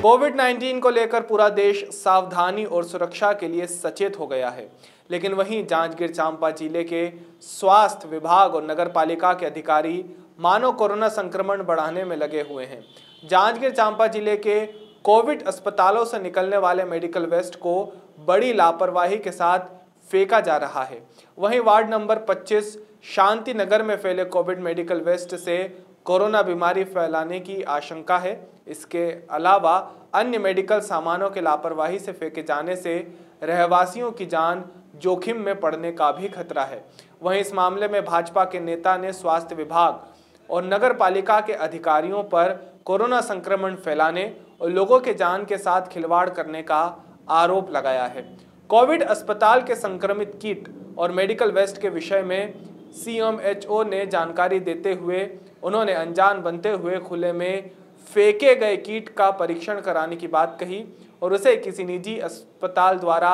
कोविड-19 को लेकर पूरा देश सावधानी और सुरक्षा के लिए सचेत हो गया है, लेकिन वहीं जांजगीर चांपा जिले के स्वास्थ्य विभाग और नगर पालिका के अधिकारी मानो कोरोना संक्रमण बढ़ाने में लगे हुए हैं। जांजगीर चांपा जिले के कोविड अस्पतालों से निकलने वाले मेडिकल वेस्ट को बड़ी लापरवाही के साथ फेंका जा रहा है। वहीं वार्ड नंबर 25 शांति नगर में फैले कोविड मेडिकल वेस्ट से कोरोना बीमारी फैलाने की आशंका है। इसके अलावा अन्य मेडिकल सामानों के लापरवाही से फेंके जाने से रहवासियों की जान जोखिम में पड़ने का भी खतरा है। वहीं इस मामले में भाजपा के नेता ने स्वास्थ्य विभाग और नगर पालिका के अधिकारियों पर कोरोना संक्रमण फैलाने और लोगों के जान के साथ खिलवाड़ करने का आरोप लगाया है। कोविड अस्पताल के संक्रमित किट और मेडिकल वेस्ट के विषय में सीएमएचओ ने जानकारी देते हुए उन्होंने अनजान बनते हुए खुले में फेंके गए किट का परीक्षण कराने की बात कही और उसे किसी निजी अस्पताल द्वारा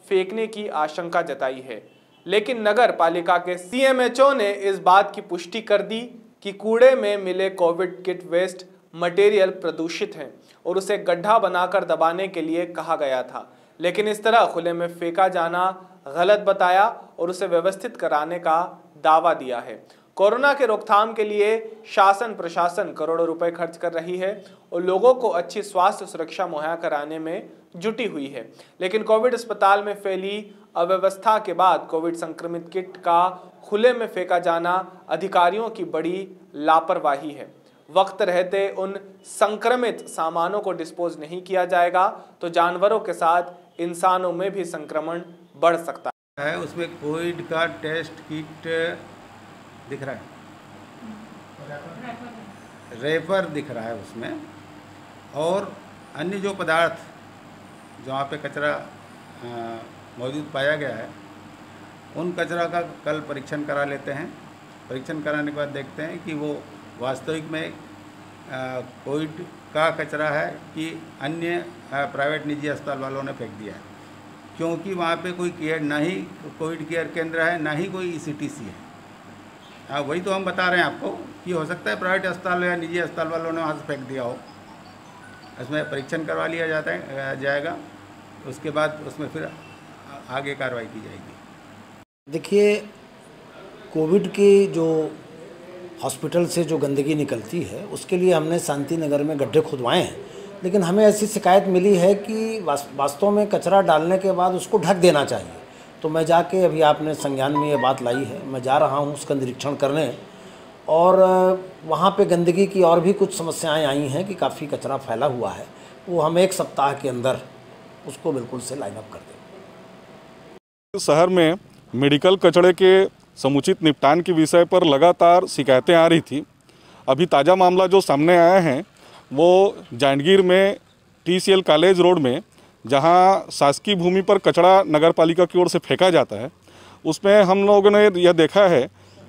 फेंकने की आशंका जताई है। लेकिन नगर पालिका के सीएमएचओ ने इस बात की पुष्टि कर दी कि कूड़े में मिले कोविड किट वेस्ट मटेरियल प्रदूषित हैं और उसे गड्ढा बनाकर दबाने के लिए कहा गया था, लेकिन इस तरह खुले में फेंका जाना गलत बताया और उसे व्यवस्थित कराने का दावा दिया है। कोरोना के रोकथाम के लिए शासन प्रशासन करोड़ों रुपए खर्च कर रही है और लोगों को अच्छी स्वास्थ्य सुरक्षा मुहैया कराने में जुटी हुई है, लेकिन कोविड अस्पताल में फैली अव्यवस्था के बाद कोविड संक्रमित किट का खुले में फेंका जाना अधिकारियों की बड़ी लापरवाही है। वक्त रहते उन संक्रमित सामानों को डिस्पोज नहीं किया जाएगा तो जानवरों के साथ इंसानों में भी संक्रमण बढ़ सकता है। उसमें कोविड का टेस्ट किट दिख रहा है, रेफर दिख रहा है उसमें, और अन्य जो पदार्थ जहाँ पे कचरा मौजूद पाया गया है उन कचरा का कल परीक्षण करा लेते हैं। परीक्षण कराने के बाद देखते हैं कि वो वास्तविक में कोविड का कचरा है कि अन्य प्राइवेट निजी अस्पताल वालों ने फेंक दिया है, क्योंकि वहाँ पे कोई केयर, ना ही कोविड केयर केंद्र है, ना ही कोई ईसीटीसी है। वही तो हम बता रहे हैं आपको कि हो सकता है प्राइवेट अस्पताल या निजी अस्पताल वालों ने वहाँ से फेंक दिया हो। इसमें परीक्षण करवा लिया जाएगा, उसके बाद उसमें फिर आगे कार्रवाई की जाएगी। देखिए, कोविड की जो हॉस्पिटल से जो गंदगी निकलती है उसके लिए हमने शांति नगर में गड्ढे खुदवाए हैं, लेकिन हमें ऐसी शिकायत मिली है कि वास्तव में कचरा डालने के बाद उसको ढक देना चाहिए। तो मैं जाके, अभी आपने संज्ञान में ये बात लाई है, मैं जा रहा हूँ उसका निरीक्षण करने, और वहाँ पे गंदगी की और भी कुछ समस्याएं आई हैं कि काफ़ी कचरा फैला हुआ है। वो हम 1 सप्ताह के अंदर उसको बिल्कुल से लाइन अप कर देंगे। शहर में मेडिकल कचरे के समुचित निपटान के विषय पर लगातार शिकायतें आ रही थी। अभी ताज़ा मामला जो सामने आया है वो जांजगीर में TCL कॉलेज रोड में, जहां शासकीय भूमि पर कचरा नगर पालिका की ओर से फेंका जाता है, उसमें हम लोगों ने यह देखा है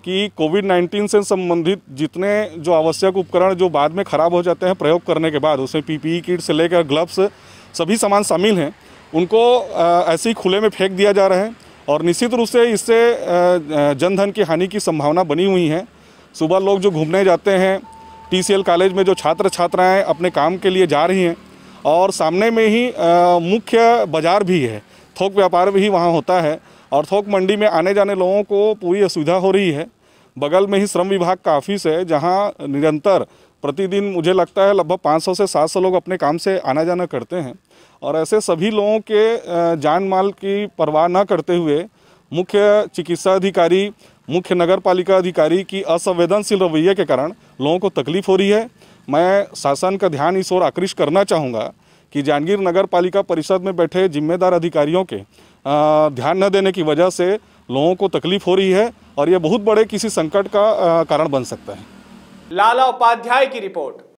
कि कोविड-19 से संबंधित जितने जो आवश्यक उपकरण जो बाद में ख़राब हो जाते हैं प्रयोग करने के बाद, उसमें PPE किट से लेकर ग्लव्स सभी सामान शामिल हैं, उनको ऐसे ही खुले में फेंक दिया जा रहा है और निश्चित रूप से इससे जनधन की हानि की संभावना बनी हुई है। सुबह लोग जो घूमने जाते हैं, TCL कॉलेज में जो छात्र छात्राएँ अपने काम के लिए जा रही हैं, और सामने में ही मुख्य बाज़ार भी है, थोक व्यापार भी वहाँ होता है और थोक मंडी में आने जाने लोगों को पूरी असुविधा हो रही है। बगल में ही श्रम विभाग का ऑफिस है, जहाँ निरंतर प्रतिदिन मुझे लगता है लगभग 500 से 700 लोग अपने काम से आना जाना करते हैं, और ऐसे सभी लोगों के जान माल की परवाह न करते हुए मुख्य चिकित्सा अधिकारी, मुख्य नगर पालिका अधिकारी की असंवेदनशील रवैये के कारण लोगों को तकलीफ हो रही है। मैं शासन का ध्यान इस ओर आकृष्ट करना चाहूँगा कि जांजगीर नगर पालिका परिषद में बैठे जिम्मेदार अधिकारियों के ध्यान न देने की वजह से लोगों को तकलीफ हो रही है और ये बहुत बड़े किसी संकट का कारण बन सकता है। लाला उपाध्याय की रिपोर्ट।